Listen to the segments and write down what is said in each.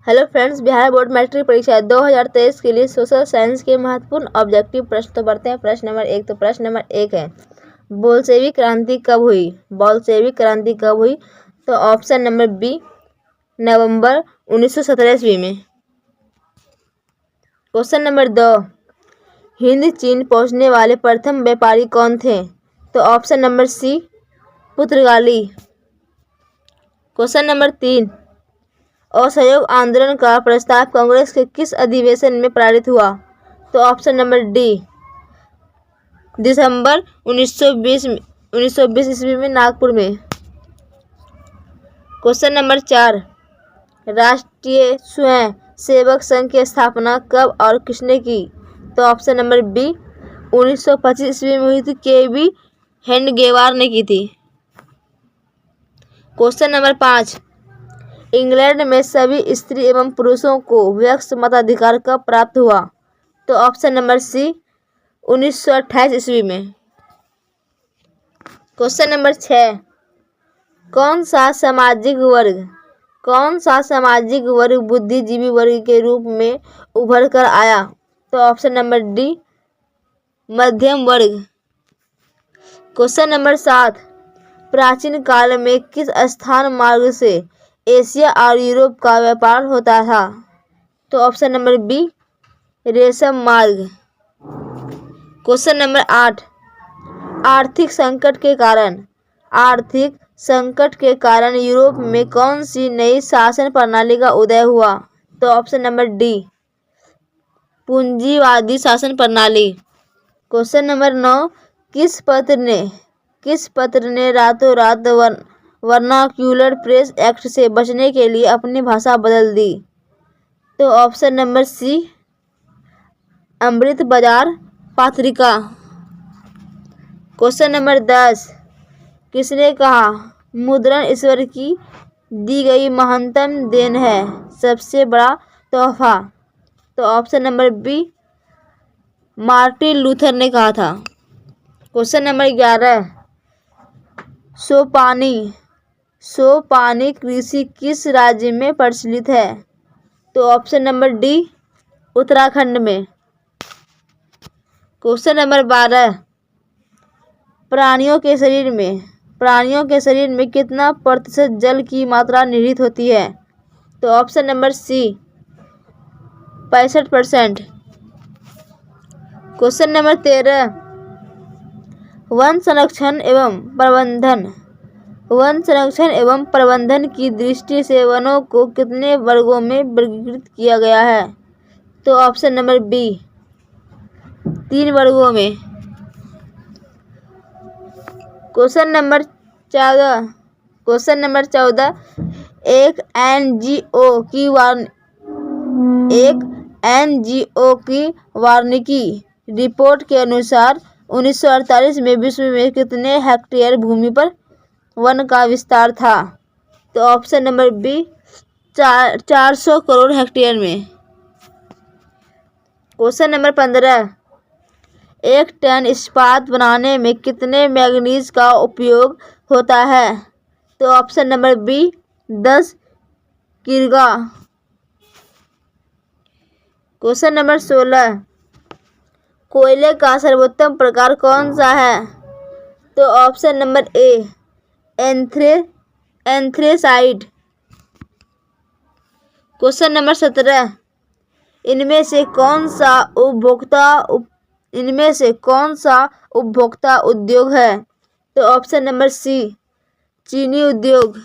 Hello friends, Bihar board matric परीक्षा 2023 के लिए सोशल साइंस के महत्वपूर्ण ऑब्जेक्टिव प्रश्न तो बढ़ते हैं। प्रश्न नंबर 1 प्रश्न नंबर 1 है, बोल्शेविक क्रांति कब हुई? बोल्शेविक क्रांति कब हुई? तो ऑप्शन नंबर बी, नवंबर 1917 ईस्वी में। क्वेश्चन नंबर 2, हिंद चीन पहुंचने वाले प्रथम व्यापारी कौन थे? तो ऑप्शन नंबर सी, पुर्तगाली। क्वेश्चन नंबर 3, असहयोग आंदोलन का प्रस्ताव कांग्रेस के किस अधिवेशन में पारित हुआ? तो ऑप्शन नंबर डी, दिसंबर 1920 ईस्वी में, नागपुर में। क्वेश्चन नंबर 4, राष्ट्रीय स्वयं सेवक संघ की स्थापना कब और किसने की? तो ऑप्शन नंबर बी, 1925 ईस्वी में हुई थी, के.वी. हेडगेवार ने की थी। क्वेश्चन नंबर 5, इंग्लैंड में सभी स्त्री एवं पुरुषों को वयस्क मताधिकार कब प्राप्त हुआ? तो ऑप्शन नंबर सी, 1928 ईस्वी में। क्वेश्चन नंबर 6, कौन सा सामाजिक वर्ग बुद्धिजीवी वर्ग के रूप में उभर कर आया? तो ऑप्शन नंबर डी, मध्यम वर्ग। क्वेश्चन नंबर 7, प्राचीन काल में किस स्थान मार्ग से एशिया और यूरोप का व्यापार होता था? तो ऑप्शन नंबर बी, रेशम मार्ग। क्वेश्चन नंबर 8, आर्थिक संकट के कारण यूरोप में कौन सी नई शासन प्रणाली का उदय हुआ? तो ऑप्शन नंबर डी, पूंजीवादी शासन प्रणाली। क्वेश्चन नंबर 9, किस पत्र ने रातों रात वर्नाक्यूलर प्रेस एक्ट से बचने के लिए अपनी भाषा बदल दी? तो ऑप्शन नंबर सी, अमृत बाजार पत्रिका। क्वेश्चन नंबर 10, किसने कहा मुद्रण ईश्वर की दी गई महानतम देन है, सबसे बड़ा तोहफा? तो option number B, Martin Luther ने कहा था। क्वेश्चन नंबर 11, सोपानी कृषि किस राज्य में प्रचलित है? तो ऑप्शन नंबर डी, उत्तराखंड में। क्वेश्चन नंबर 12, प्राणियों के शरीर में कितना प्रतिशत जल की मात्रा निहित होती है? तो option number C, 65%। Question number 13, वन संरक्षण एवं प्रबंधन की दृष्टि से वनों को कितने वर्गों में वर्गीकृत किया गया है? तो ऑप्शन नंबर बी, 3 वर्गों में। क्वेश्चन नंबर 14, एक एनजीओ की वार्षिकी रिपोर्ट के अनुसार 1948 में विश्व में कितने हेक्टेयर भूमि पर वन का विस्तार था? तो option number B, 400 crore hectare में। क्वेश्चन नंबर 15, एक टन इस्पात बनाने में कितने मैंगनीज का उपयोग होता है? तो ऑप्शन नंबर बी, 10 किग्रा। क्वेश्चन नंबर 16, कोयले का सर्वोत्तम प्रकार कौन सा है? तो ऑप्शन नंबर ए, एंथ्रेसाइट। क्वेश्चन नंबर 17, इनमें से कौन सा उपभोक्ता उद्योग है? तो ऑप्शन नंबर सी, चीनी उद्योग।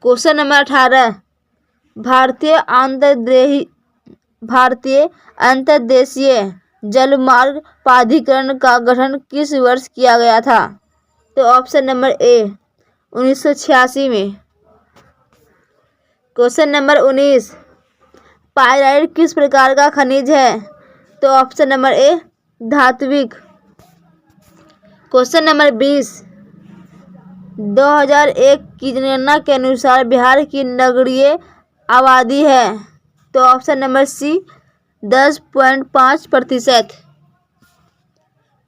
क्वेश्चन नंबर 18, भारतीय अंतर्देशीय जलमार्ग प्राधिकरण का गठन किस वर्ष किया गया था? तो ऑप्शन नंबर ए, 1986 में। क्वेश्चन नंबर 19, पाइराइट किस प्रकार का खनिज है? तो ऑप्शन नंबर ए, धात्विक। क्वेश्चन नंबर 20, 2001 की जनगणना के अनुसार बिहार की नगरीय आबादी है? तो option number C, 10.5%।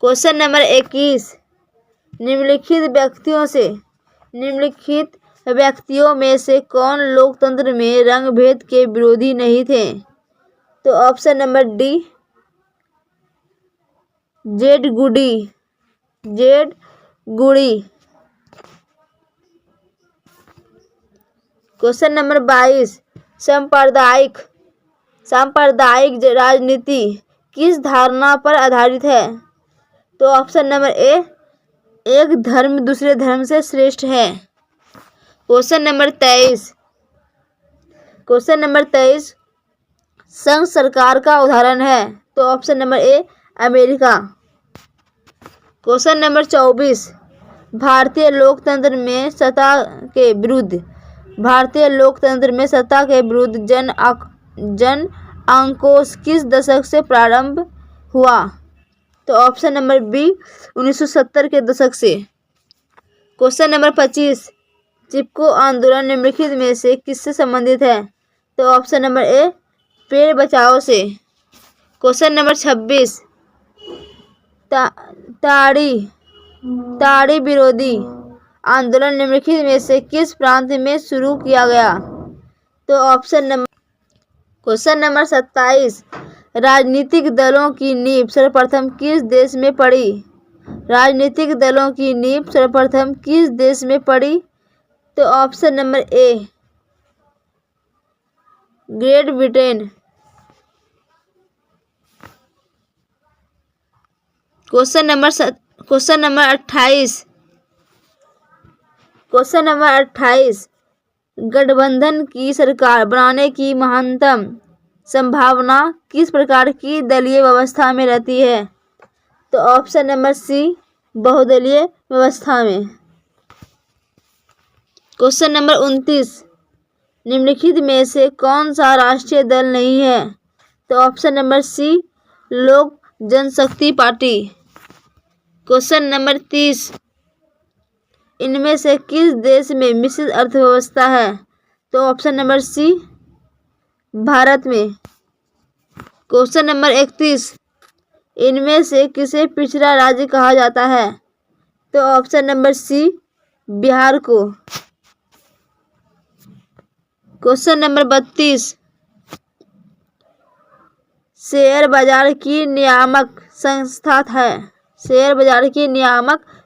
Question number 21, निम्नलिखित व्यक्तियों में से कौन लोकतंत्र में रंग भेद के विरोधी नहीं थे? तो ऑप्शन नंबर डी, जेड गुडी। क्वेश्चन नंबर 22, सांप्रदायिक राजनीति किस धारणा पर आधारित है? तो ऑप्शन नंबर ए, एक धर्म दूसरे धर्म से श्रेष्ठ है। क्वेश्चन नंबर 23, संघ सरकार का उदाहरण है? तो ऑप्शन नंबर ए, अमेरिका। क्वेश्चन नंबर 24, भारतीय लोकतंत्र में सत्ता के विरुद्ध जन आक्रोश किस दशक से प्रारंभ हुआ? तो ऑप्शन नंबर बी, 1970 के दशक से। क्वेश्चन नंबर 25, चिपको आंदोलन निम्नलिखित में से किससे संबंधित है? तो ऑप्शन नंबर ए, पेड़ बचाओ से। क्वेश्चन नंबर 26, ताड़ी विरोधी आंदोलन निम्नलिखित में से किस प्रांत में शुरू किया गया? तो क्वेश्चन नंबर 27, राजनीतिक दलों की नींव सर्वप्रथम किस देश में पड़ी? तो ऑप्शन नंबर ए, ग्रेट ब्रिटेन। क्वेश्चन नंबर 28, गठबंधन की सरकार बनाने की महत्तम संभावना किस प्रकार की दलीय व्यवस्था में रहती है? तो ऑप्शन नंबर सी, बहुदलीय व्यवस्था में। क्वेश्चन नंबर 29, निम्नलिखित में से कौन सा राष्ट्रीय दल नहीं है? तो ऑप्शन नंबर सी, लोक जनशक्ति पार्टी। क्वेश्चन नंबर 30, इनमें से किस देश में मिश्रित अर्थव्यवस्था है? तो ऑप्शन नंबर सी, भारत में। क्वेश्चन नंबर 31, इनमें से किसे पिछड़ा राज्य कहा जाता है? तो ऑप्शन नंबर सी, बिहार को। क्वेश्चन नंबर 32, शेयर बाजार की नियामक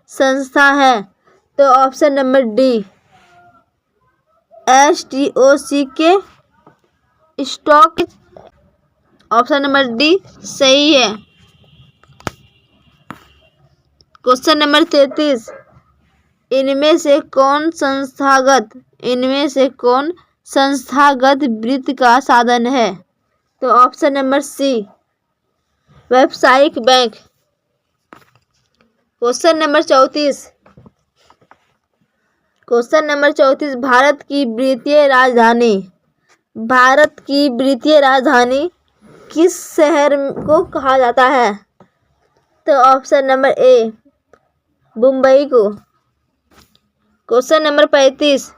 संस्था है? तो option number D, STOCK stock. Option number D सही है। क्वेश्चन नंबर 33, इनमें से कौन संस्थागत वित्त का साधन है? तो ऑप्शन नंबर सी, व्यावसायिक बैंक। क्वेश्चन नंबर 34, भारत की वित्तीय राजधानी किस शहर को कहा जाता है? तो ऑप्शन नंबर ए, मुंबई को। क्वेश्चन नंबर 35,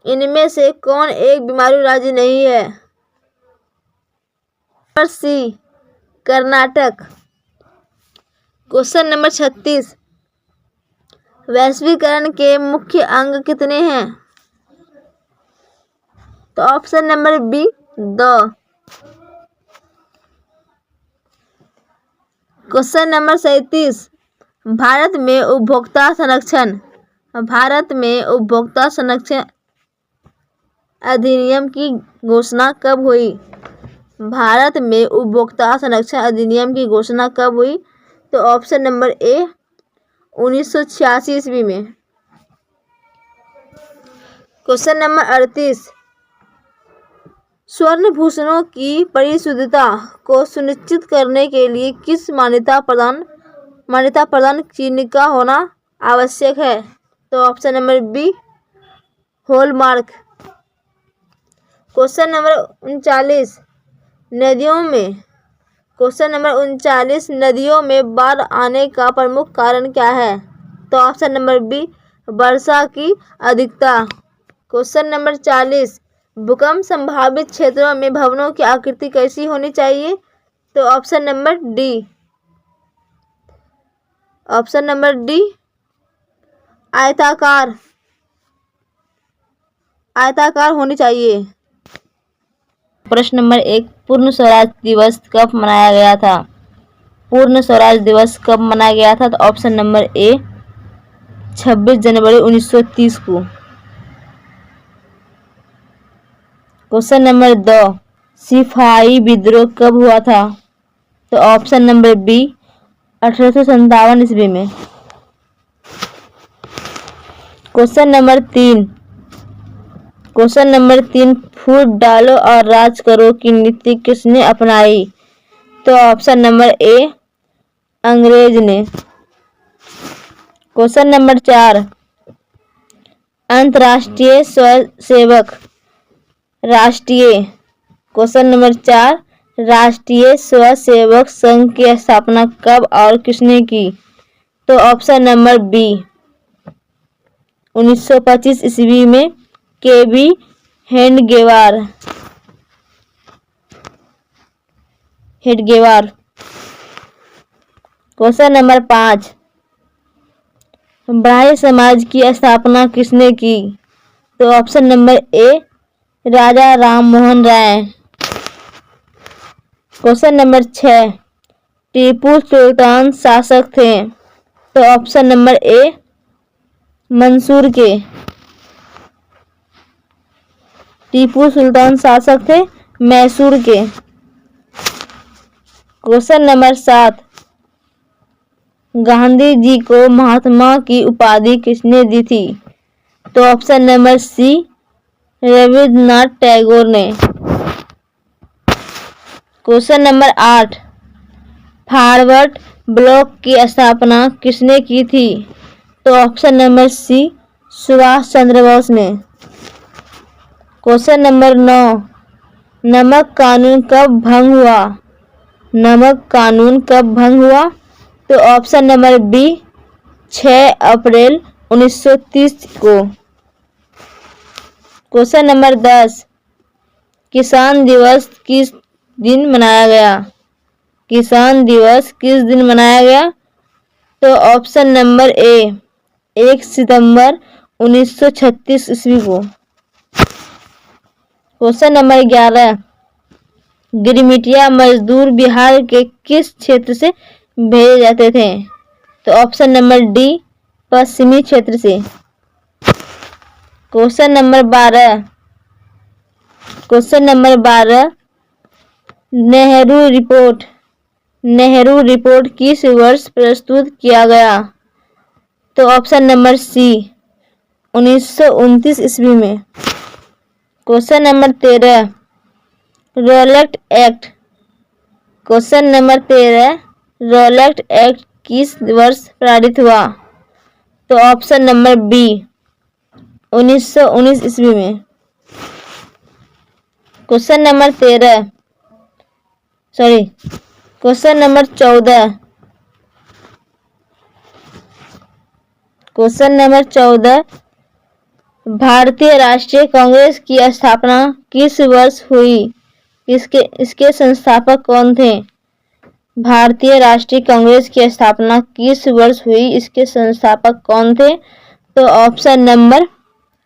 इनमें से कौन एक बीमारू राज्य नहीं है? Number C, Karnataka. Question number 36, वैश्वीकरण के मुख्य अंग कितने हैं? तो option number B, 2। Question number 37, Bharat में उपभोक्ता संरक्षण अधिनियम की घोषणा कब हुई? भारत में उपभोक्ता संरक्षण अधिनियम की घोषणा कब हुई? तो ऑप्शन नंबर ए, 1986 ईस्वी में। क्वेश्चन नंबर 38, स्वर्ण भूषणों की परिशुद्धता को सुनिश्चित करने के लिए किस मान्यता प्रदान चिन्ह का होना आवश्यक है? तो option number B, hallmark. Question number 39, नदियों में बाढ़ आने का प्रमुख कारण क्या है? तो ऑप्शन नंबर बी, वर्षा की अधिकता। क्वेश्चन नंबर 40, भूकंप संभावित क्षेत्रों में भवनों की आकृति कैसी होनी चाहिए? तो ऑप्शन नंबर डी, आयताकार। आयताकार होनी चाहिए। प्रश्न नंबर 1, पूर्ण स्वराज दिवस कब मनाया गया था? पूर्ण स्वराज दिवस कब मनाया गया था? तो ऑप्शन नंबर ए 26 जनवरी 1930 को। क्वेश्चन नंबर 2, सिपाही विद्रोह कब हुआ था? तो ऑप्शन नंबर बी 1857 ईस्वी में। क्वेश्चन नंबर 3, फूट डालो और राज करो की नीति किसने अपनाई? तो ऑप्शन नंबर ए अंग्रेज ने। क्वेश्चन नंबर 4, अंतर्राष्ट्रीय स्वयंसेवक राष्ट्रीय स्वयंसेवक संघ की स्थापना कब और किसने की? तो ऑप्शन नंबर बी 1925 ईस्वी में केबी हेडगेवार। क्वेश्चन नंबर 5, ब्राह्मण समाज की स्थापना किसने की? तो option number A Raja Rammohan Roy. Question number 6, Tipu Sultan शासक थे? तो ऑप्शन नंबर ए मंसूर के। टीपू सुल्तान शासक थे मैसूर के। क्वेश्चन नंबर 7, गांधी जी को महात्मा की उपाधि किसने दी थी? तो option number C Rabindranath Tagore ने। क्वेश्चन नंबर 8, फॉरवर्ड ब्लॉक की स्थापना किसने की थी? तो ऑप्शन नंबर सी सुभाष चंद्र बोस ने। क्वेश्चन नंबर 9, नमक कानून कब भंग हुआ? तो ऑप्शन नंबर बी 6 अप्रैल 1930 को। क्वेश्चन नंबर 10, किसान दिवस किस दिन मनाया गया? तो ऑप्शन नंबर ए 1 सितंबर 1936 ईस्वी को। क्वेश्चन नंबर 11, गिरमिटिया मजदूर बिहार के किस क्षेत्र से भेजे जाते थे? तो ऑप्शन नंबर डी पश्चिमी क्षेत्र से। क्वेश्चन नंबर 12, नेहरू रिपोर्ट किस वर्ष प्रस्तुत किया गया? तो ऑप्शन नंबर सी 1929 ईस्वी में। क्वेश्चन नंबर 13, रॉलेट एक्ट किस वर्ष पारित हुआ? तो ऑप्शन नंबर बी 1919 ईस्वी में। क्वेश्चन नंबर 14, भारतीय राष्ट्रीय कांग्रेस की स्थापना किस वर्ष हुई? इसके संस्थापक कौन थे? भारतीय राष्ट्रीय कांग्रेस की स्थापना किस वर्ष हुई? इसके संस्थापक कौन थे? तो ऑप्शन नंबर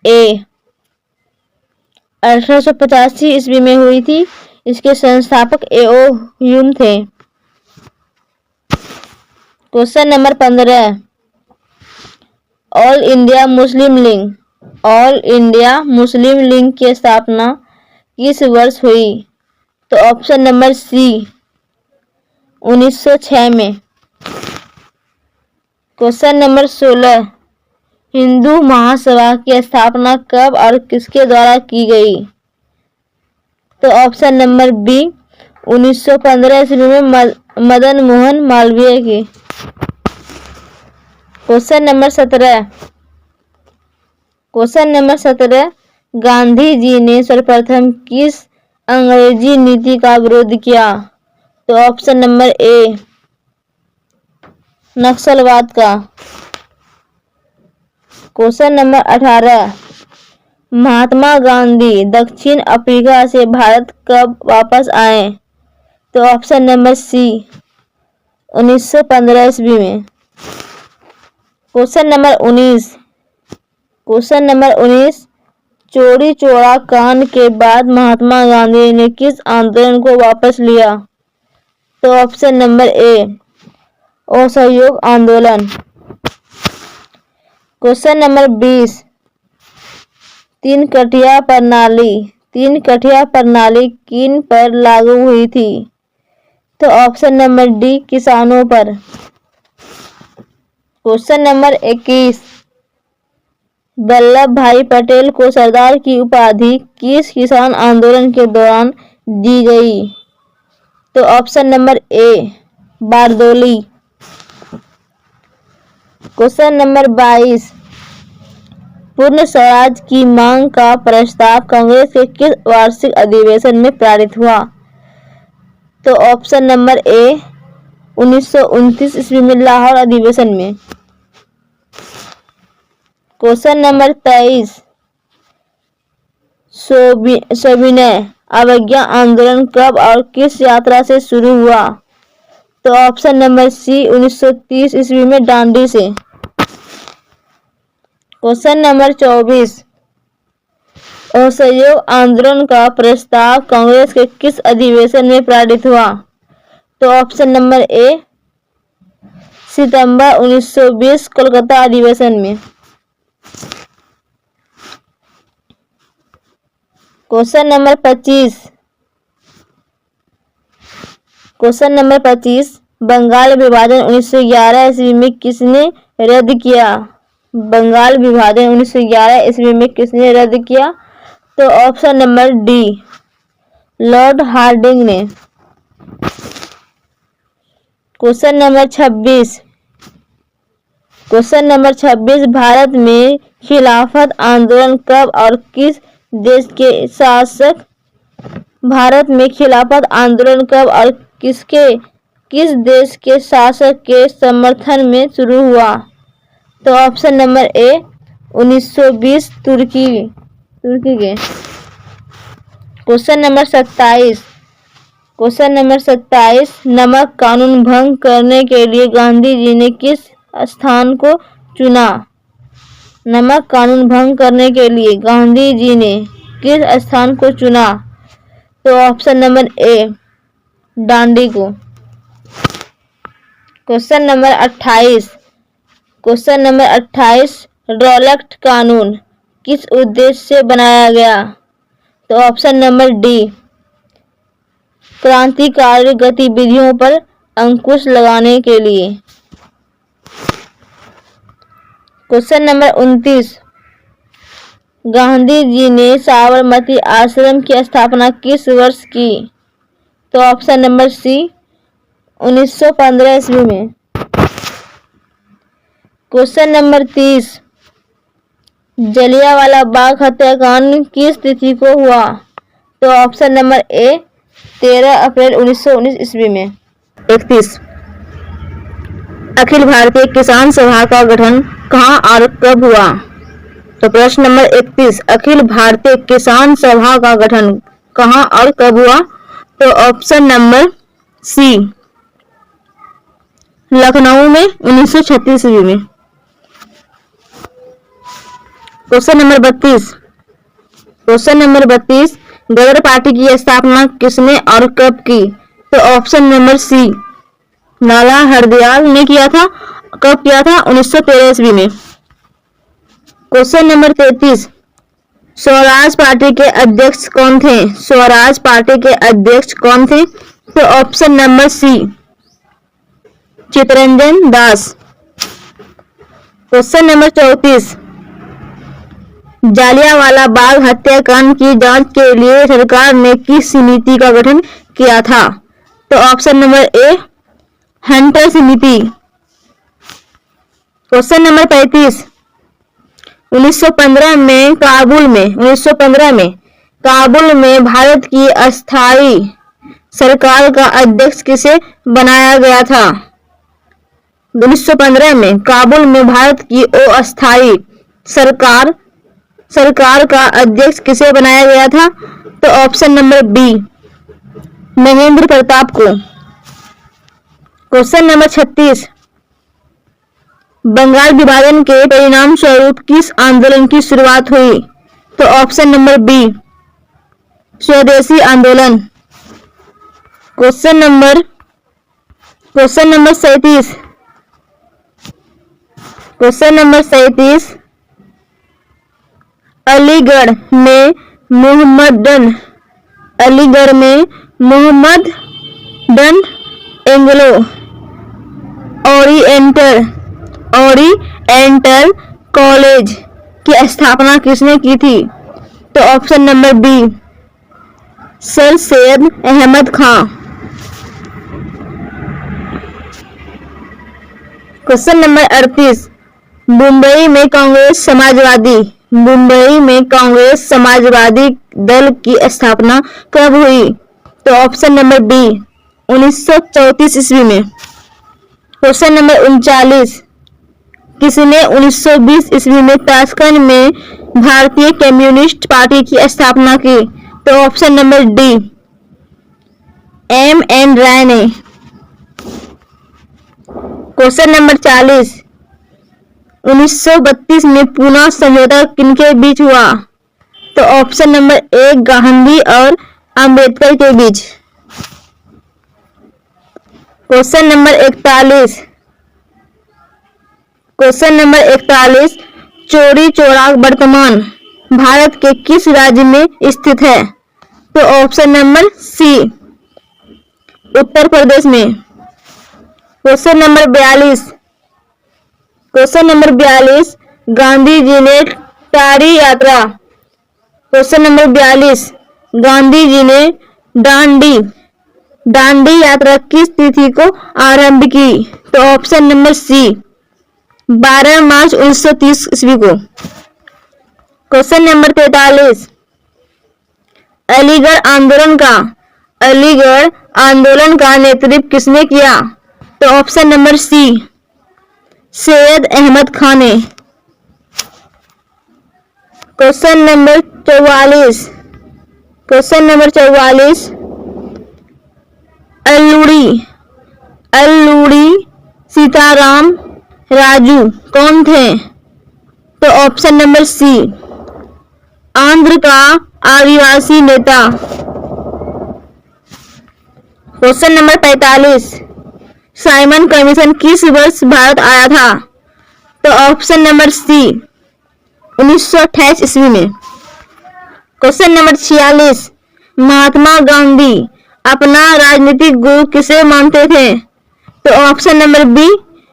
ए 1885 ईस्वी में हुई थी। इसके संस्थापक ए.ओ. ह्यूम थे। Question number 15, all India Muslim league की स्थापना किस वर्ष हुई? तो ऑप्शन नंबर सी 1906 में। क्वेश्चन नंबर 16, हिंदू महासभा की स्थापना कब और किसके द्वारा की गई? तो ऑप्शन नंबर बी 1915 ईस्वी में मदन मोहन मालवीय की। क्वेश्चन नंबर 17, गांधी जी ने सर्वप्रथम किस अंग्रेजी नीति का विरोध किया? तो ऑप्शन नंबर ए नक्सलवाद का। क्वेश्चन नंबर 18, महात्मा गांधी दक्षिण अफ्रीका से भारत कब वापस आए? तो ऑप्शन नंबर सी 1915 ईस्वी में। क्वेश्चन नंबर 19, चौरी चौरा कांड के बाद महात्मा गांधी ने किस आंदोलन को वापस लिया? तो ऑप्शन नंबर ए असहयोग आंदोलन। क्वेश्चन नंबर 20 तीन कठिया प्रणाली किन पर लागू हुई थी? तो ऑप्शन नंबर डी किसानों पर। क्वेश्चन नंबर 21 वल्लभ भाई पटेल को सरदार की उपाधि किस किसान आंदोलन के दौरान दी गई? तो ऑप्शन नंबर ए बारदोली। क्वेश्चन नंबर 22 पूर्ण स्वराज की मांग का प्रस्ताव कांग्रेस के किस वार्षिक अधिवेशन में पारित हुआ? तो ऑप्शन नंबर ए 1929 ईस्वी में लाहौर अधिवेशन में। क्वेश्चन नंबर 23 सविनय अवज्ञा आंदोलन कब और किस यात्रा से शुरू हुआ? तो ऑप्शन नंबर सी 1930 ईस्वी में दांडी से। क्वेश्चन नंबर 24 असहयोग आंदोलन का प्रस्ताव कांग्रेस के किस अधिवेशन में पारित हुआ? तो ऑप्शन नंबर ए सितंबर 1920 कोलकाता अधिवेशन में। क्वेश्चन नंबर 25 बंगाल विभाजन 1911 ईस्वी में किसने रद्द किया? बंगाल विभाजन 1911 ईस्वी में किसने रद्द किया? तो option number D Lord Hardinge ने। क्वेश्चन नंबर 26 भारत में खिलाफत आंदोलन कब और किस देश के शासक भारत में खिलाफत आंदोलन कब और किस देश के शासक के समर्थन में शुरू हुआ? तो ऑप्शन नंबर ए 1920 तुर्की के। क्वेश्चन नंबर 27 नमक कानून भंग करने के लिए गांधी जी ने किस स्थान को चुना? नमक कानून भंग करने के लिए गांधी जी ने किस स्थान को चुना? तो ऑप्शन नंबर ए दांडी को। क्वेश्चन नंबर 28 रॉलेट कानून किस उद्देश्य से बनाया गया? तो ऑप्शन नंबर डी क्रांतिकारी गतिविधियों पर अंकुश लगाने के लिए। क्वेश्चन नंबर 29 गांधी जी ने साबरमती आश्रम की स्थापना किस वर्ष की? तो ऑप्शन नंबर सी 1915 ईस्वी में। क्वेश्चन नंबर 30 जलियांवाला बाग हत्याकांड किस तिथि को हुआ? तो ऑप्शन नंबर ए 13 अप्रैल 1919 ईस्वी में। 31 अखिल भारतीय किसान सभा का गठन कहाँ और कब हुआ? तो प्रश्न नंबर 31 अखिल भारतीय किसान सभा का गठन कहाँ और कब हुआ? तो ऑप्शन नंबर सी लखनऊ में 1936 ईस्वी में। क्वेश्चन नंबर 32 गदर पार्टी की स्थापना किसने और कब की? तो ऑप्शन नंबर सी लाला हरदयाल ने किया था। कब किया था? 1913 ईस्वी में। क्वेश्चन नंबर 33 स्वराज पार्टी के अध्यक्ष कौन थे? तो ऑप्शन नंबर सी चित्तरंजन दास। क्वेश्चन नंबर 34 जालियांवाला बाग हत्याकांड की जांच के लिए सरकार ने किस समिति का गठन किया था? तो ऑप्शन नंबर ए हंटर समिति। क्वेश्चन नंबर 35 1915 में काबुल में भारत की अस्थायी सरकार का अध्यक्ष किसे बनाया गया था? 1915 में काबुल में भारत की अस्थायी सरकार का अध्यक्ष किसे बनाया गया था? तो option number B Mahendra Pratap को। क्वेश्चन नंबर 36 बंगाल विभाजन के परिणाम स्वरूप किस आंदोलन की शुरुआत हुई? तो ऑप्शन नंबर बी स्वदेशी आंदोलन। Question number 37। Question number 37 Aligarh में मोहम्मदन एंग्लो ओरिएंटल कॉलेज की स्थापना किसने की थी? तो option number B sir Syed Ahmad Khan. Question number 38 Mumbai में कांग्रेस समाजवादी दल की स्थापना कब हुई? तो ऑप्शन नंबर बी 1934 ईस्वी में। क्वेश्चन नंबर 39 किसने 1920 ईस्वी में ताशकंद में भारतीय कम्युनिस्ट पार्टी की स्थापना की? तो ऑप्शन नंबर डी M.N. राय ने। क्वेश्चन नंबर 40 1932 में पूना समझौता किनके बीच हुआ? तो ऑप्शन नंबर ए गांधी और अंबेडकर के बीच। क्वेश्चन नंबर 41 चौरी चौरा वर्तमान भारत के किस राज्य में स्थित है? तो ऑप्शन नंबर सी उत्तर प्रदेश में। क्वेश्चन नंबर 42 गांधी जी ने टारी यात्रा। क्वेश्चन नंबर 42 गांधी जी ने दांडी यात्रा किस तिथि को आरंभ की? तो ऑप्शन नंबर सी 12 मार्च 1930 ईस्वी को। क्वेश्चन नंबर 43 अलीगढ़ आंदोलन का नेतृत्व किसने किया? तो option number C Syed Ahmad Khan ने। क्वेश्चन नंबर 44 अल्लूरी सीताराम राजू कौन थे? तो ऑप्शन नंबर सी आंध्र का आदिवासी नेता। क्वेश्चन नंबर 45 साइमन कमीशन किस वर्ष भारत आया था? तो ऑप्शन नंबर सी 1928 ईस्वी में। क्वेश्चन नंबर 46 महात्मा गांधी अपना राजनीतिक गुरु किसे मानते थे? तो option number B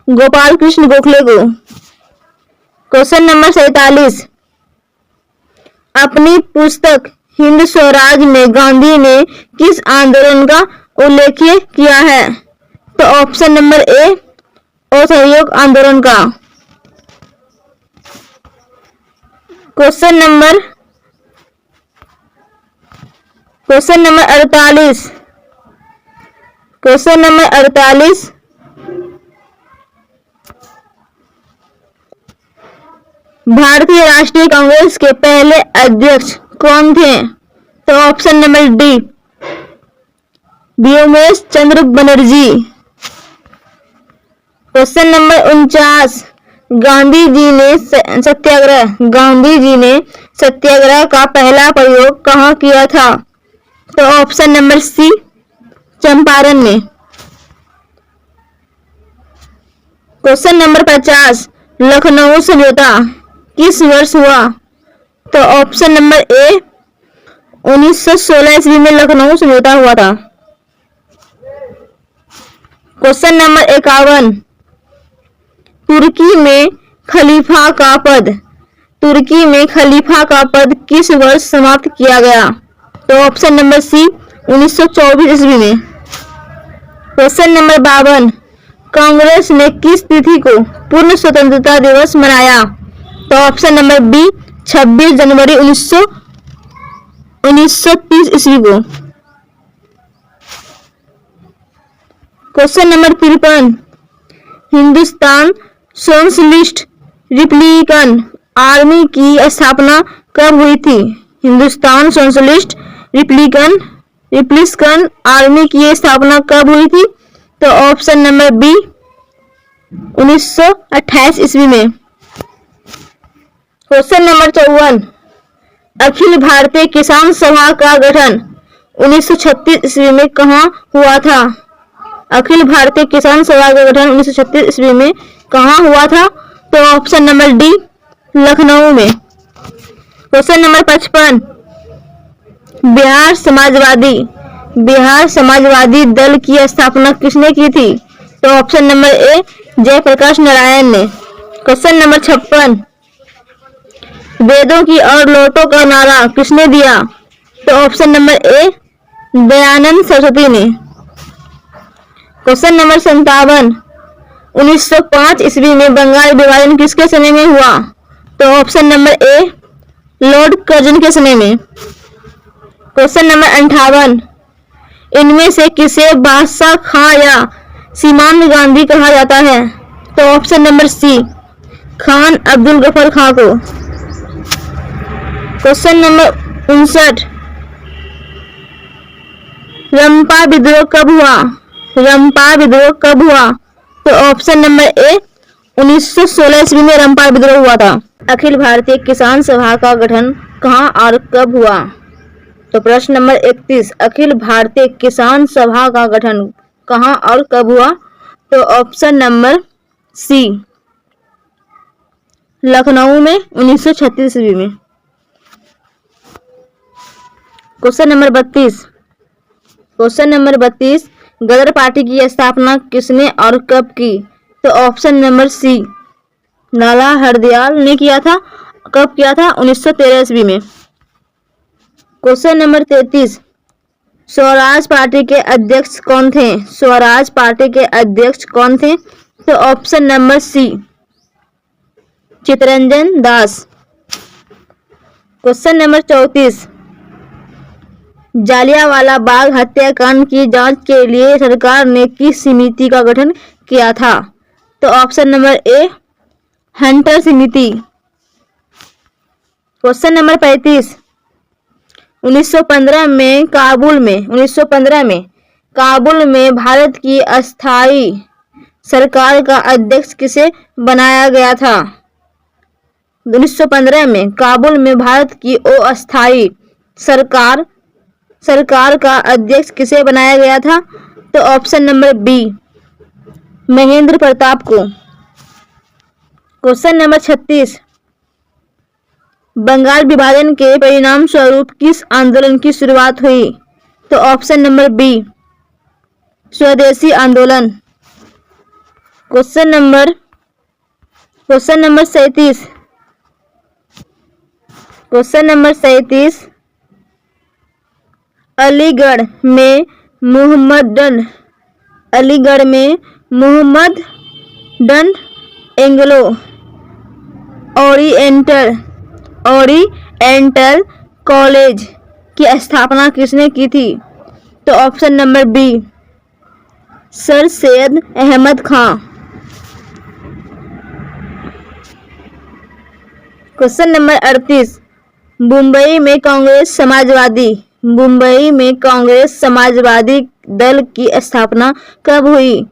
Gopal Krishna Gokhale को। क्वेश्चन नंबर 47 अपनी पुस्तक हिंद स्वराज में गांधी ने किस आंदोलन का उल्लेख किया है? तो ऑप्शन नंबर ए असहयोग आंदोलन का। क्वेश्चन नंबर 48 भारतीय राष्ट्रीय कांग्रेस के पहले अध्यक्ष कौन थे? तो ऑप्शन नंबर डी व्योमेश चंद्र बनर्जी। क्वेश्चन नंबर 49 गांधी जी ने सत्याग्रह का पहला प्रयोग कहाँ किया था? तो ऑप्शन नंबर सी चंपारण में। क्वेश्चन नंबर 50 लखनऊ समझौता किस वर्ष हुआ? तो ऑप्शन नंबर ए 1916 ईस्वी में लखनऊ समझौता हुआ था। क्वेश्चन नंबर 51 तुर्की में खलीफा का पद किस वर्ष समाप्त किया गया? तो ऑप्शन नंबर सी 1924 ईस्वी में। क्वेश्चन नंबर 52 कांग्रेस ने किस तिथि को पूर्ण स्वतंत्रता दिवस मनाया? तो ऑप्शन नंबर बी 26 जनवरी 1930 ईस्वी को। Question number 53 Hindustan socialist Republican army की स्थापना कब हुई थी? हिंदुस्तान सोशलिस्ट रिपब्लिकन आर्मी की स्थापना कब हुई थी? तो ऑप्शन नंबर बी 1928 ईस्वी में। क्वेश्चन नंबर 54 अखिल भारतीय किसान सभा का गठन 1936 ईस्वी में कहाँ हुआ था? अखिल भारतीय किसान सभा का गठन 1936 ईस्वी में कहाँ हुआ था? तो ऑप्शन नंबर डी, लखनऊ में। क्वेश्चन नंबर 55, बिहार समाजवादी दल की स्थापना किसने की थी? तो option number A, Jayaprakash Narayan ने। क्वेश्चन नंबर 56, वेदों की और लौटों का नारा किसने दिया? तो option number A, Dayanand Saraswati ने। क्वेश्चन नंबर 57, 1905 ईस्वी में बंगाल विभाजन किसके समय में हुआ? तो ऑप्शन नंबर ए, लॉर्ड कर्जन के समय में। क्वेश्चन नंबर 58, इनमें से किसे बादशाह खां या सीमांत गांधी कहा जाता है? तो option number C, Khan Abdul Gaffar Khan को। क्वेश्चन नंबर 59, रंपा विद्रोह कब हुआ? तो ऑप्शन नंबर ए, 1916 ईस्वी में रंपा विद्रोह हुआ था। अखिल भारतीय किसान सभा का गठन कहाँ और कब हुआ? तो प्रश्न नंबर 31, अखिल भारतीय किसान सभा का गठन कहाँ और कब हुआ? तो ऑप्शन नंबर सी, लखनऊ में 1936 ईस्वी में। क्वेश्चन नंबर 32, गदर पार्टी की स्थापना किसने और कब की? तो ऑप्शन नंबर सी, लाला हरदयाल ने किया था। कब किया था? 1913 ईस्वी में। क्वेश्चन नंबर 33, स्वराज पार्टी के अध्यक्ष कौन थे? तो ऑप्शन नंबर सी, चित्तरंजन दास। क्वेश्चन नंबर 34, जालियांवाला बाग हत्याकांड की जांच के लिए सरकार ने किस समिति का गठन किया था? तो ऑप्शन नंबर ए, हंटर समिति। क्वेश्चन नंबर 35, 1915 में काबुल में भारत की अस्थायी सरकार का अध्यक्ष किसे बनाया गया था? 1915 में काबुल में भारत की अस्थायी सरकार का अध्यक्ष किसे बनाया गया था? तो option number B, Mahendra Pratap को। क्वेश्चन नंबर 36, बंगाल विभाजन के परिणाम स्वरूप किस आंदोलन की शुरुआत हुई? तो ऑप्शन नंबर बी, स्वदेशी आंदोलन। क्वेश्चन नंबर 37, अलीगढ़ में मोहम्मदन एंग्लो ओरिएंटल कॉलेज की स्थापना किसने की थी? तो option number B, sir Syed Ahmad Khan. Question number 38, Mumbai में कांग्रेस समाजवादी दल की स्थापना कब हुई?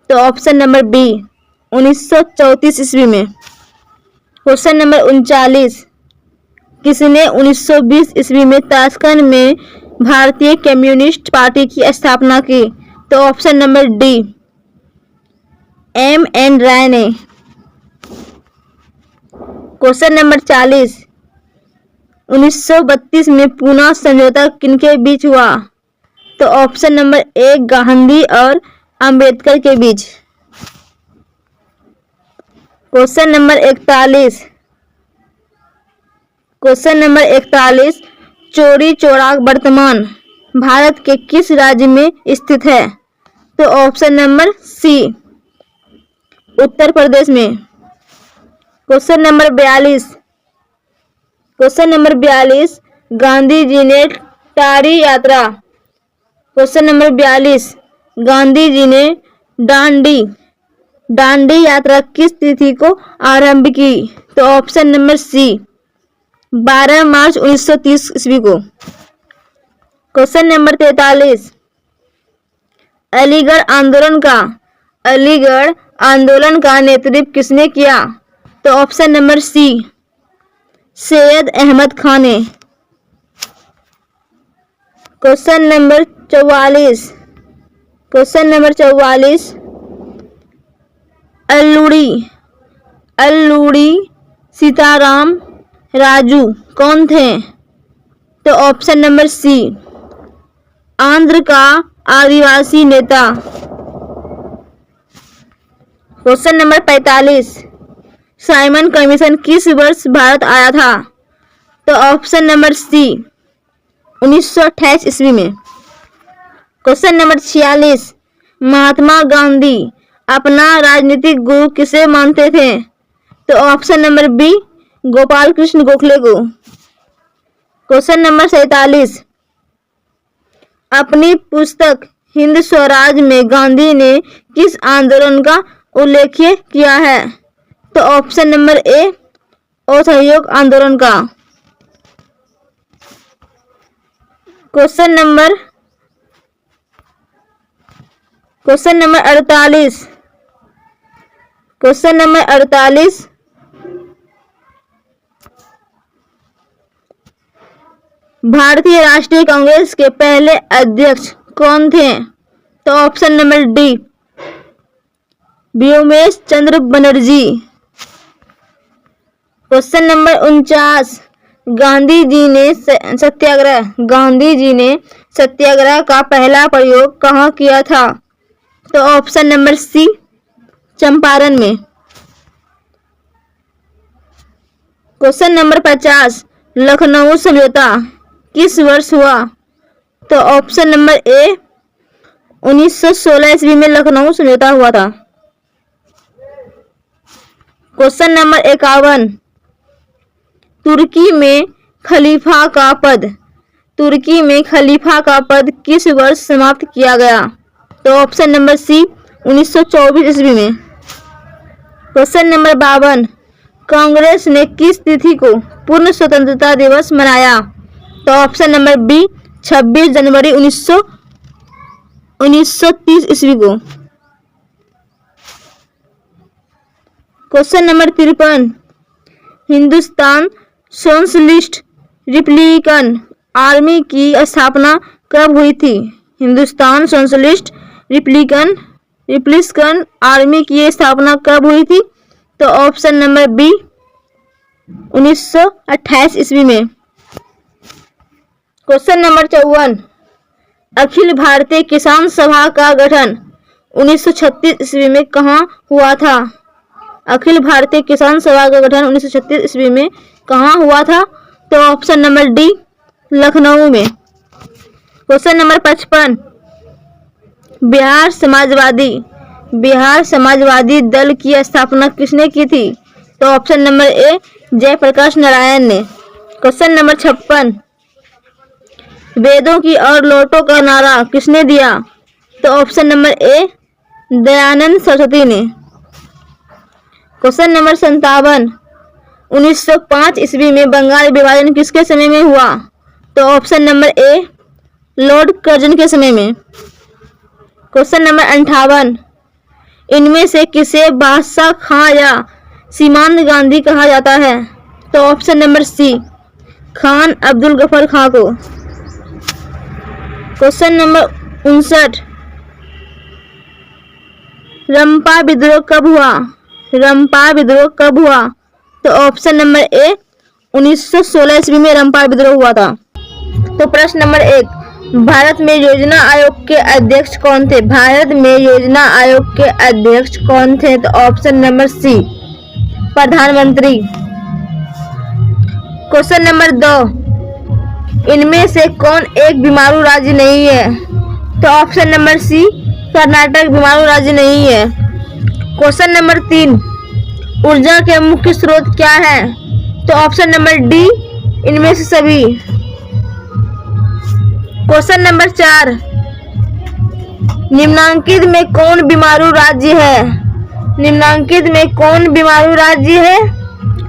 तो ऑप्शन नंबर बी, 1934 ईस्वी में। क्वेश्चन नंबर 39, किसने 1920 ईस्वी में ताशकंद में भारतीय कम्युनिस्ट पार्टी की स्थापना की? तो ऑप्शन नंबर डी, M.N. राय ने। क्वेश्चन नंबर 40, 1932 में पूना समझौता किनके बीच हुआ? तो ऑप्शन नंबर ए, गांधी और अंबेडकर के बीच। क्वेश्चन नंबर 41, चौरी चौरा वर्तमान भारत के किस राज्य में स्थित है? तो ऑप्शन नंबर सी, उत्तर प्रदेश में। क्वेश्चन नंबर 42, गांधी जी ने टारी यात्रा। क्वेश्चन नंबर 42, गांधी जी ने दांडी यात्रा किस तिथि को आरंभ की? तो ऑप्शन नंबर सी, 12 मार्च 1930 ईस्वी को। क्वेश्चन नंबर 43, अलीगढ़ आंदोलन का नेतृत्व किसने किया? तो option number C, Syed Ahmad Khan ने। Question number 44। Question number 44, Alluri Sitaram Raju कौन थे? तो ऑप्शन नंबर सी, आंध्र का आदिवासी नेता। क्वेश्चन नंबर 45, साइमन कमीशन किस वर्ष भारत आया था? तो ऑप्शन नंबर सी, 1928 ईस्वी में। क्वेश्चन नंबर 46, महात्मा गांधी अपना राजनीतिक गुरु किसे मानते थे? तो option number B, Gopal Krishna Gokhale को। क्वेश्चन नंबर 47, अपनी पुस्तक हिंद स्वराज में गांधी ने किस आंदोलन का उल्लेख किया है? तो ऑप्शन नंबर ए, असहयोग आंदोलन का। Question number 48। क्वेश्चन नंबर 48, भारतीय राष्ट्रीय कांग्रेस के पहले अध्यक्ष कौन थे? तो ऑप्शन नंबर डी, व्योमेश चंद्र बनर्जी। क्वेश्चन नंबर 49, गांधी जी ने सत्याग्रह का पहला प्रयोग कहाँ किया था? तो ऑप्शन नंबर सी, चंपारण में। क्वेश्चन नंबर 50, लखनऊ समझौता किस वर्ष हुआ? तो ऑप्शन नंबर ए, 1916 ईस्वी में लखनऊ समझौता हुआ था। क्वेश्चन नंबर 51, तुर्की में खलीफा का पद किस वर्ष समाप्त किया गया? तो ऑप्शन नंबर सी, 1924 ईस्वी में। क्वेश्चन नंबर 52, कांग्रेस ने किस तिथि को पूर्ण स्वतंत्रता दिवस मनाया? तो ऑप्शन नंबर बी, 26 जनवरी 1930 ईस्वी को। Question number 53, Hindustan socialist Republican army की स्थापना कब हुई थी? हिंदुस्तान सोशलिस्ट रिपब्लिकन आर्मी की स्थापना कब हुई थी? तो ऑप्शन नंबर बी, 1928 ईस्वी में। क्वेश्चन नंबर 54, अखिल भारतीय किसान सभा का गठन 1936 ईस्वी में कहाँ हुआ था? अखिल भारतीय किसान सभा का गठन 1936 ईस्वी में कहाँ हुआ था? तो ऑप्शन नंबर डी, लखनऊ में। क्वेश्चन नंबर 55, बिहार समाजवादी दल की स्थापना किसने की थी? तो option number A, Jayaprakash Narayan ने। क्वेश्चन नंबर 56, वेदों की और लौटो का नारा किसने दिया? तो option number A, Dayanand Saraswati ने। क्वेश्चन नंबर 57, 1905 ईस्वी में बंगाल विभाजन किसके समय में हुआ? तो ऑप्शन नंबर ए, लॉर्ड कर्जन के समय में। क्वेश्चन नंबर 58, इनमें से किसे बादशाह खां या सीमांत गांधी कहा जाता है? तो option number C, Khan Abdul Gaffar Khan को। क्वेश्चन नंबर 59, रंपा विद्रोह कब हुआ? तो ऑप्शन नंबर ए, 1916 ईस्वी में रंपा विद्रोह हुआ था। तो प्रश्न नंबर 1, भारत में योजना आयोग के अध्यक्ष कौन थे? तो ऑप्शन नंबर सी, प्रधानमंत्री। क्वेश्चन नंबर 2, इनमें से कौन एक बीमारू राज्य नहीं है? तो ऑप्शन नंबर सी, कर्नाटक बीमारू राज्य नहीं है। क्वेश्चन नंबर 3, ऊर्जा के मुख्य स्रोत क्या है? तो ऑप्शन नंबर डी, इनमें से सभी। क्वेश्चन नंबर 4, निम्नांकित में कौन बीमारू राज्य है?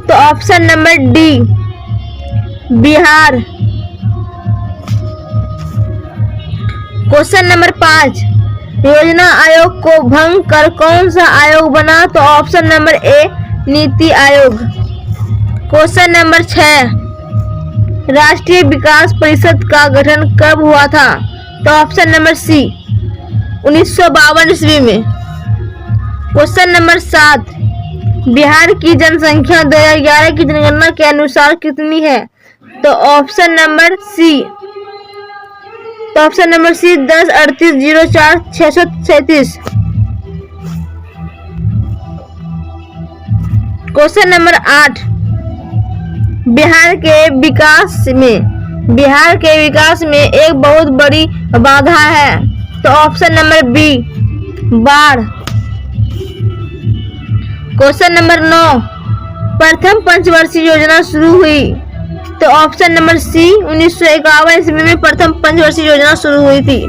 तो option number D, Bihar. Question number 5, योजना आयोग को भंग कर कौन सा आयोग बना? तो ऑप्शन नंबर ए, नीति आयोग। क्वेश्चन नंबर 6, राष्ट्रीय विकास परिषद का गठन कब हुआ था? तो ऑप्शन नंबर सी 1952 ईस्वी में। क्वेश्चन नंबर 7, बिहार की जनसंख्या 2011 की जनगणना के अनुसार कितनी है? तो option number C 10,38,04,637। Question number 8, Bihar के विकास में एक बहुत बड़ी बाधा है। तो ऑप्शन नंबर बी बाढ़। क्वेश्चन नंबर 9, प्रथम पंचवर्षीय योजना शुरू हुई। तो ऑप्शन नंबर सी 1951 ईस्वी में प्रथम पंचवर्षीय योजना शुरू हुई थी।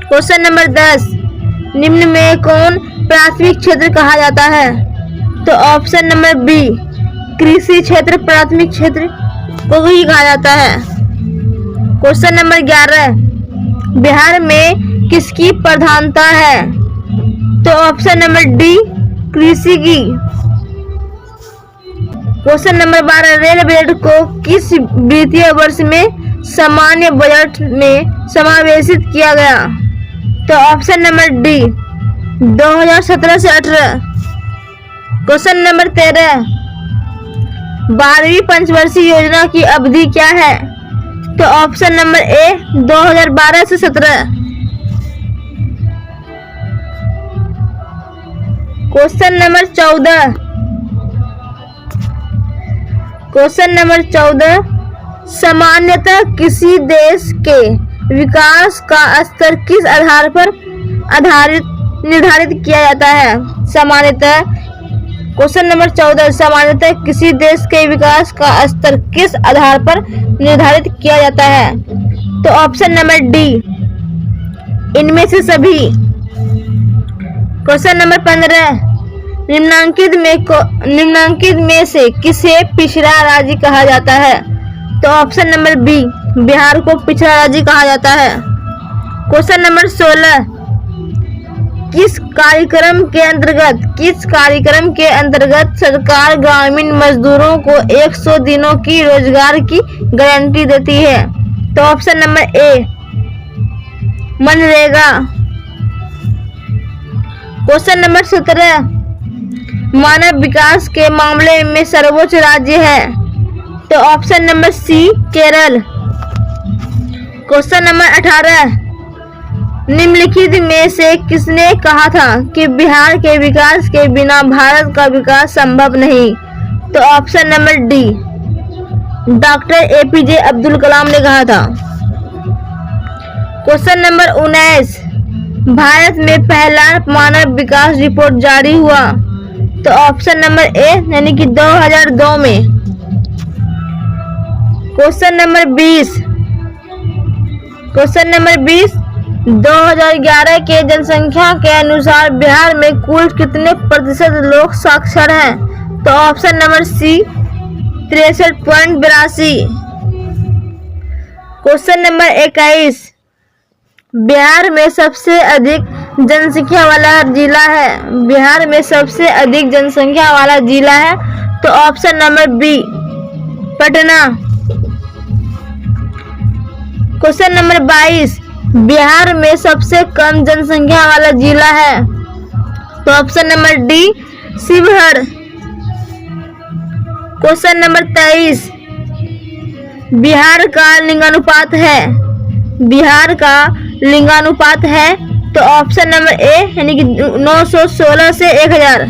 क्वेश्चन नंबर 10, निम्न में कौन प्राथमिक क्षेत्र कहा जाता है? तो ऑप्शन नंबर बी कृषि क्षेत्र प्राथमिक क्षेत्र को ही कहा जाता है। क्वेश्चन नंबर 11, बिहार में किसकी प्रधानता है? तो ऑप्शन नंबर डी कृषि की। क्वेश्चन नंबर 12, रेल बजट को किस वित्तीय वर्ष में सामान्य बजट में समावेशित किया गया? तो ऑप्शन नंबर डी 2017 से 18। क्वेश्चन नंबर 13, 12वीं पंचवर्षीय योजना की अवधि क्या है? तो ऑप्शन नंबर ए 2012 से 17। क्वेश्चन नंबर 14, सामान्यतः किसी देश के विकास का स्तर किस आधार पर निर्धारित किया जाता है? क्वेश्चन नंबर 14, सामान्यतः किसी देश के विकास का स्तर किस आधार पर निर्धारित किया जाता है? तो ऑप्शन नंबर डी इनमें से सभी। क्वेश्चन नंबर 15, निम्नांकित में से किसे पिछड़ा राज्य कहा जाता है? तो ऑप्शन नंबर बी बिहार को पिछड़ा राज्य कहा जाता है। क्वेश्चन नंबर 16, किस कार्यक्रम के अंतर्गत सरकार ग्रामीण मजदूरों को 100 दिनों की रोजगार की गारंटी देती है? तो option number A MNREGA. Question number 17, मानव विकास के मामले में सर्वोच्च राज्य है? तो option number C Kerala. Question number 18, निम्नलिखित में से किसने कहा था कि बिहार के विकास के बिना भारत का विकास संभव नहीं? तो option number D doctor APJ Abdul Kalam ने कहा था। क्वेश्चन नंबर 19, भारत में पहला मानव विकास रिपोर्ट जारी हुआ? तो ऑप्शन नंबर ए यानी कि 2002 में। क्वेश्चन नंबर 20, 2011 के जनसंख्या के अनुसार बिहार में कुल कितने प्रतिशत लोग साक्षर हैं? तो option number C 63.82। Question number 21, Bihar में सबसे अधिक जनसंख्या वाला जिला है? तो option number B Patna. Question number 22, Bihar में सबसे कम जनसंख्या वाला जिला है? तो option number D Sheohar. Question number 23, Bihar का लिंगानुपात है? तो ऑप्शन नंबर ए यानी कि 916 से 1000।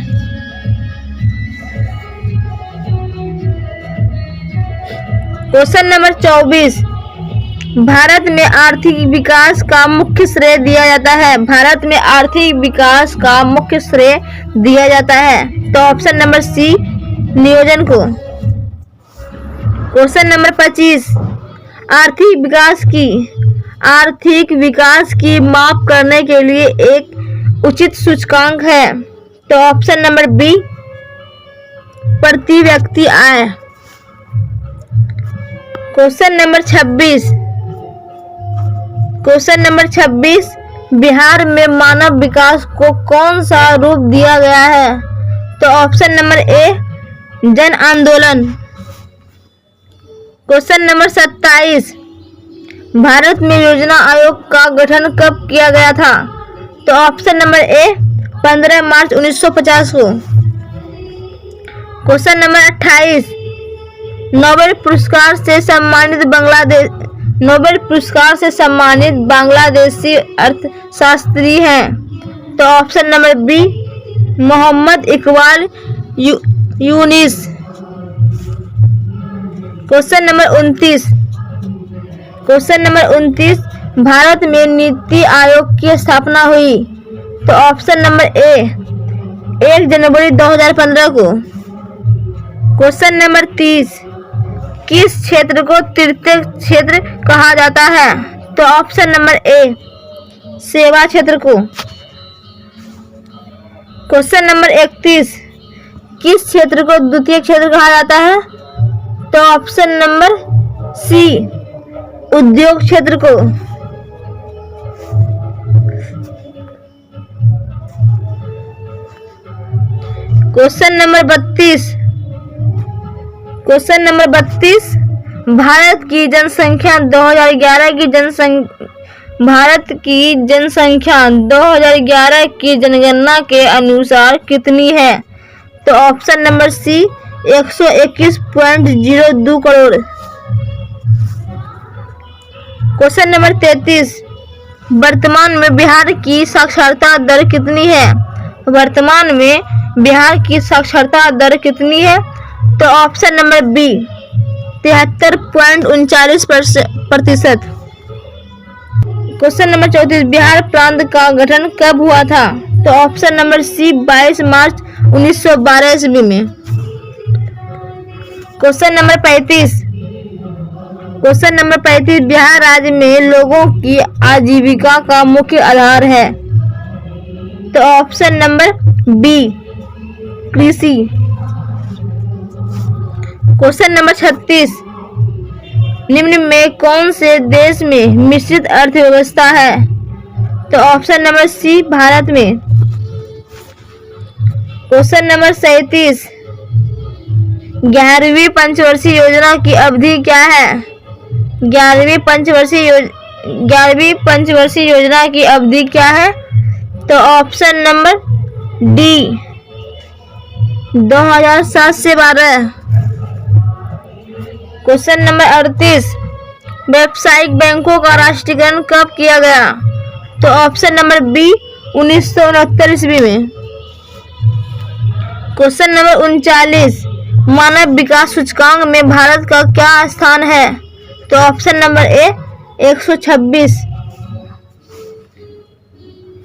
क्वेश्चन नंबर 24, भारत में आर्थिक विकास का मुख्य श्रेय दिया जाता है? तो ऑप्शन नंबर सी नियोजन को। क्वेश्चन नंबर 25, आर्थिक विकास की माप करने के लिए एक उचित सूचकांक है? तो ऑप्शन नंबर बी प्रति व्यक्ति आय। क्वेश्चन नंबर 26, बिहार में मानव विकास को कौन सा रूप दिया गया है? तो ऑप्शन नंबर ए जन आंदोलन। क्वेश्चन नंबर 27, भारत में योजना आयोग का गठन कब किया गया था? तो ऑप्शन नंबर ए 15 मार्च 1950 को। क्वेश्चन नंबर 28, नोबेल पुरस्कार से सम्मानित बांग्लादेशी अर्थशास्त्री हैं? तो option number B Mohammad Iqbal Yunus. Question number 29, Bharat में नीति आयोग की स्थापना हुई? तो ऑप्शन नंबर ए 1 जनवरी 2015 को। क्वेश्चन नंबर 30, किस क्षेत्र को तृतीय क्षेत्र कहा जाता है? तो ऑप्शन नंबर ए सेवा क्षेत्र को। क्वेश्चन नंबर 31, किस क्षेत्र को द्वितीय क्षेत्र कहा जाता है? तो ऑप्शन नंबर सी उद्योग क्षेत्र को। क्वेश्चन नंबर 32, भारत की जनसंख्या 2011 की जनगणना के अनुसार कितनी है? तो option number C 121.02 crore. Question number 33, वर्तमान में बिहार की साक्षरता दर कितनी है? वर्तमान में बिहार की साक्षरता दर कितनी है? तो option number B 73.39%। Question number 34, Bihar प्रांत का गठन कब हुआ था? तो ऑप्शन नंबर सी 22 मार्च 1912 ईस्वी में। क्वेश्चन नंबर 35, बिहार राज्य में लोगों की आजीविका का मुख्य आधार है? तो ऑप्शन नंबर बी कृषि। क्वेश्चन नंबर 36, निम्न में कौन से देश में मिश्रित अर्थव्यवस्था है? तो ऑप्शन नंबर सी भारत में। क्वेश्चन नंबर 37, 11वीं पंचवर्षीय योजना की अवधि क्या है? 11वीं पंचवर्षीय योजना की अवधि क्या है? तो ऑप्शन नंबर डी 2007 से 12। क्वेश्चन नंबर 38, व्यावसायिक बैंकों का राष्ट्रीयकरण कब किया गया? तो ऑप्शन नंबर बी 1969 ईस्वी में। क्वेश्चन नंबर 39, मानव विकास सूचकांक में भारत का क्या स्थान है? तो ऑप्शन नंबर ए 126।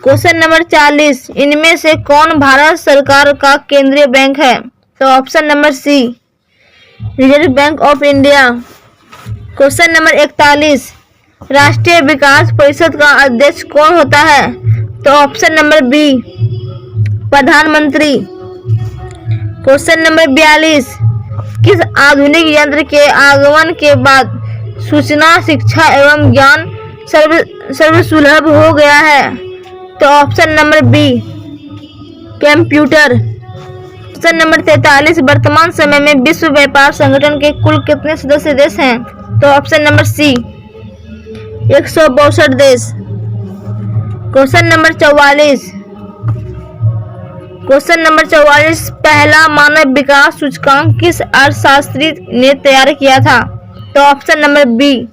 क्वेश्चन नंबर 40, इनमें से कौन भारत सरकार का केंद्रीय बैंक है? तो option number C reserve bank of India. Question number 41, राष्ट्रीय विकास परिषद का अध्यक्ष कौन होता है? तो ऑप्शन नंबर बी प्रधानमंत्री। क्वेश्चन नंबर 42, किस आधुनिक यंत्र के आगमन के बाद सूचना शिक्षा एवं ज्ञान सर्वसुलभ हो गया है? तो option number B computer. Question number 43, वर्तमान समय में विश्व व्यापार संगठन के कुल कितने सदस्य देश हैं? तो ऑप्शन नंबर सी 162 देश। क्वेश्चन नंबर 44, पहला मानव विकास सूचकांक किस अर्थशास्त्री ने तैयार किया था? तो ऑप्शन नंबर बी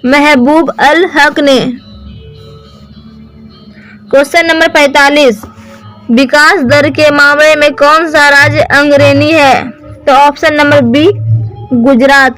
महबूब अल हक ने। क्वेश्चन नंबर 45, विकास दर के मामले में कौन सा राज्य अग्रणी है? तो ऑप्शन नंबर बी गुजरात।